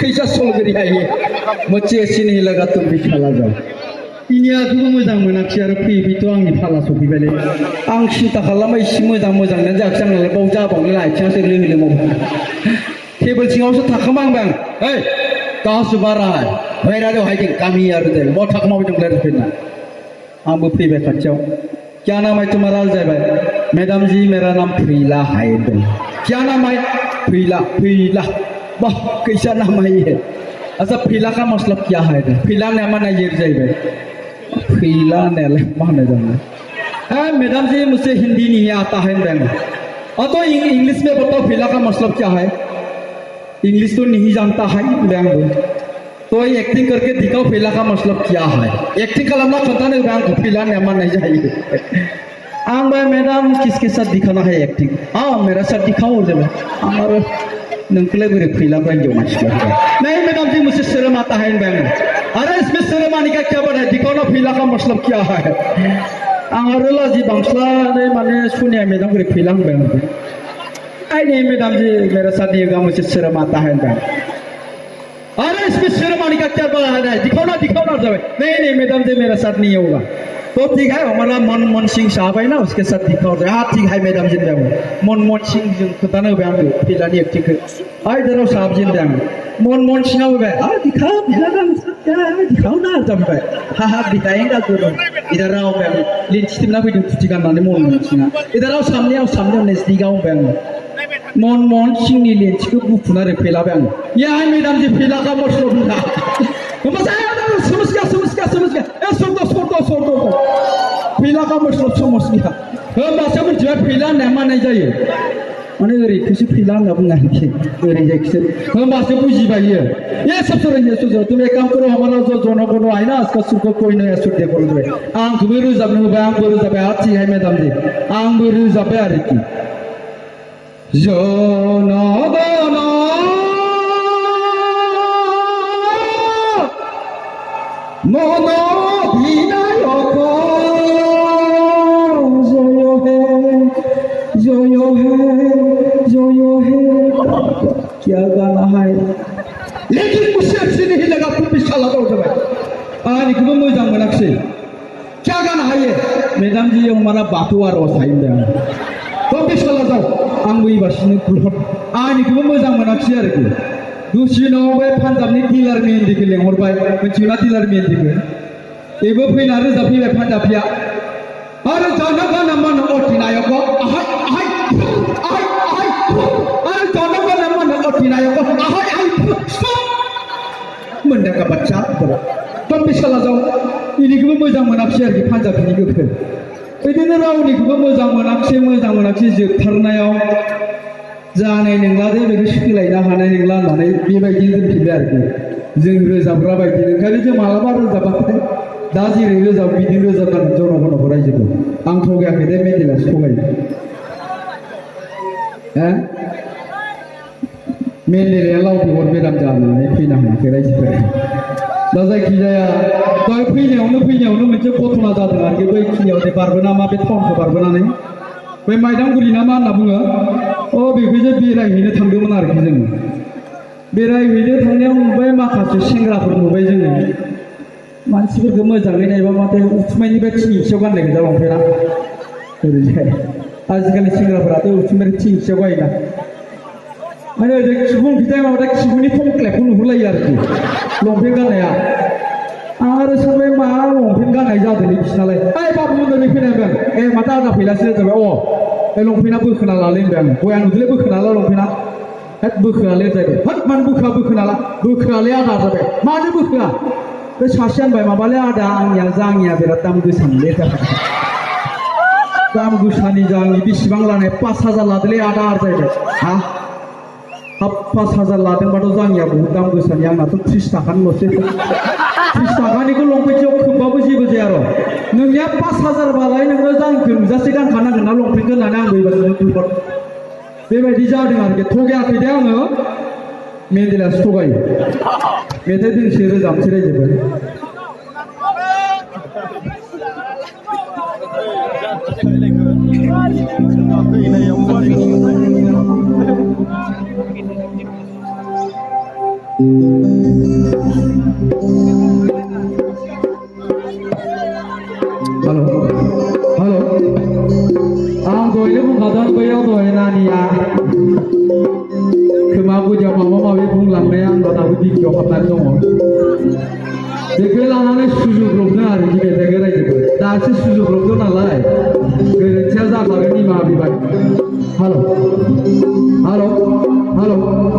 कैसा सोलगरी हायो मोचे सिनि लगा तुम भी खाला जाओ इनिया गुबुन मोजां मोनाखै आरो फैथ' आंनि फाला सफैबायलै आं सिन्था खालामबाय एसे मोजां जाखै आंनालाय बाव जाबावलै आथिङासो लोहो मावबाय टेबोल सिङावसो थाखोमांबाय आं ओइ गावसो बारा भैरादेव हाइदिं गामि आरो दे बाव थाखोमाबाय दं रायज्लायफैना आंबो फैबाय खाथियाव क्या नाम है तुम्हारा जाहैबाय मैडम जी मेरा नाम फैला है क्या नाम है फैला वाह कैसा नाम है ये अच्छा फैला का मतलब क्या है फैला ने माना ये जाहैबाय फैला ने माने जाना मैडम जी मुझसे हिंदी नहीं आता है तो इंग्लिश में बताओ फैला का मतलब क्या है इंग्लिश तो नहीं जानता है तो एक्टिंग करके दिखाओ फैला का मतलब क्या है एक्टिंग खालामना खोन्थानो फैला ने माननाय जायो आं भाई मैडम किसके साथ दिखाना है एक्टिंग हाँ मेरा साथ दिखाओ जब हमारे नंकले बोरे फैला बांजो मानसिफोर नहीं मैडम जी मुझसे शर्म आता है अरे इसमें शर्म आने का क्या बात है दिखाओ ना फैला का मतलब क्या है आरो लाजि बांस्ला माने सुनिया मैडम बोरे फैला होनबाय नहीं मैडम जी मेरा साथ नहीं होगा मुझे शर्म आता है अरे इसमें शर्म आने का क्या बात है दिखाओ ना जावे नहीं मैडम जी मेरा साथ नहीं होगा तो ठीक है हमारा मनमोहन सिंह साहब है ना उसके साथ दिखाओ हाँ ठीक है मैडम जी मनमोहन सिंह जों खोथानो होबाय आंखौ फैलानि एक्टिंगखौ इधराव साहब जी मनमोहन सिंह होबाय दिखाओ दिखाओ ना जाबाय हाँ दिखाएंगा जरूर इधराव होबाय लिंथिथिमना फैदों फुथि गाननानै मनमोहन सिंहा इधराव सामनेयाव नजदीकाव होबाय मनमोहन सिंहनि लेन्थिखौ बुखुना ओरै फैलाबाय आं यार मैडम जी फैला का मतलब होनना समझ गया फैला का मतलब समझ गया होमबासो मिथिबाय फैला होननाया मानाय जायो माने ओरैखौसो फैला होनना बुङो आरोखि ओरै जायखिसो होमबासो बुजिबाय ये सब सोजो तुम एक काम करो हमारा जो जनगण है ना उसका सुख कोई नहीं सुख देखो आंखौबो रोजाबनो होबाय आंबो रोजाबाय ठीक है मैडम जी आंबो रोजाबाय आरोखि जनगण मन विनायक जय हे क्या गाना है लेकिन मुझसे अच्छी नहीं लगा तुम भी साला दौड़ जाबाय आंनिखौबो मोजां मोनाखिसै क्या गाना है ये मैडम जी हमारा बाथौ आर'ज हायो तो बे साला जाओ आंबो एबारसिनो ग्रुप आंनिखौबो मोजां मोनाखिसै आरोखि दसे उनाव बे पान्जाबनि दिलार मेहेन्दिखौ लेंहरबाय मिथिगौना दिलार मेहेन्दिखौ बेबो फैना रोजाबफैबाय पान्जाबिया आरो जनगण मन अधिनायक आरो जनगण मन अधिनायक मोनदांगा बाथ्रा तो बे साला जाओ इनिखौबो मोजां मोनाखिसै आरोखि पान्जाबिनिखौ बिदिनो रावनिखौबो मोजां मोनाखिसै जोबथारनायाव जानाय नंला दे बेखौ सोलायनो हानाय नंला होननानै बेबायदि दोनफिनबाय आरोखि जों रोजाबग्रा बायदि ओंखायनो जों मालाबा रोजाबाखै दा जेरै रोजाब बिदि रोजाबनांगोन जनगणखौ रायजोखौ आं थगायाखै दे मेन्डेलासो थगायो मेन्डेलाया लाव बेगर बेराम जानानै फैनो हायाखै रायजोफोरा दा जायखिजाया दहाय फैनायावनो मोनसे घटना जादों आरोखि बैखिनियाव बारबोनामा बे टाउनखौ बारबोनानै बै माइदांगुरि ना मा होनना बुङो बेखौसो बेरायहैनो थांदोंमोन आरोखि जोङो बेरायहैनो थांनायाव नुबाय माखासे सेंग्राफोर नुबाय जोङो मानसिफोरखौ मोजाङै नायबा माथो उथुमायनिफ्राय थिंसेयाव गाननाय गोजा लंपेन्टआ ओरैजाय आजिखालि सेंग्राफोराथ' उथुमायनिफ्राय थिंसेयाव गायोना माने ओरै खिबुं बिदाय माबाथाय खिबुनि फंख्लेबखौ नुहुरलायो आरोखि लंपेन्ट गाननाया आरो सानबाय मा लंपेन्ट गाननाय जादोंलै बिसोरनालाय बाबुमोन ओरै फैनांगोन माथो आदा फैलासो जाबाय बे लंपेन्टआ बोखोना लालै होनबाय आं गय आं नुदोंलै बोखोना ला लंपेन्टआ बोखोआलै जाहैबाय मानो बोखोआलै आदा जाबाय मानो बोखोआ बे सासेया होनबाय माबालै आदा आंनिया जाङिया बिराद दाम गोसानिलै दाम गोसानि जाङि बेसेबां लानाय 5,000 लादोलै आदा जाहैबाय हाब 5,000 लादोंबाथ' जाङिया बहुद दाम गोसानि आंनाथ' 30 थाखानिल'सै 30 थाखानिखौ लंपेन्टआव खोबबाबो जेबो जाया र' नोंनिया 5,000 बालाय नोङो जाङिखौ नुजासे गानखानांगोन ना लंपेन्टखौ होननानै आंबो एबारसिनो दुर्बल बेबायदि जादों आरोखि थगायाखै दे आङो मेन्डेलासो थगायो मेथाइ दोंसे रोजाबनोसै रायजोफोर Halo, halo. Ang doi pun kadang bayar doi nania. Kemabu jam mama mawi pun lambai ang doi aku di kau apa dong. Dekela nane suju problem hari ni dekela itu. Dah si suju problem nalai. Kerja sahaja ni mawi baik. Halo, halo, halo.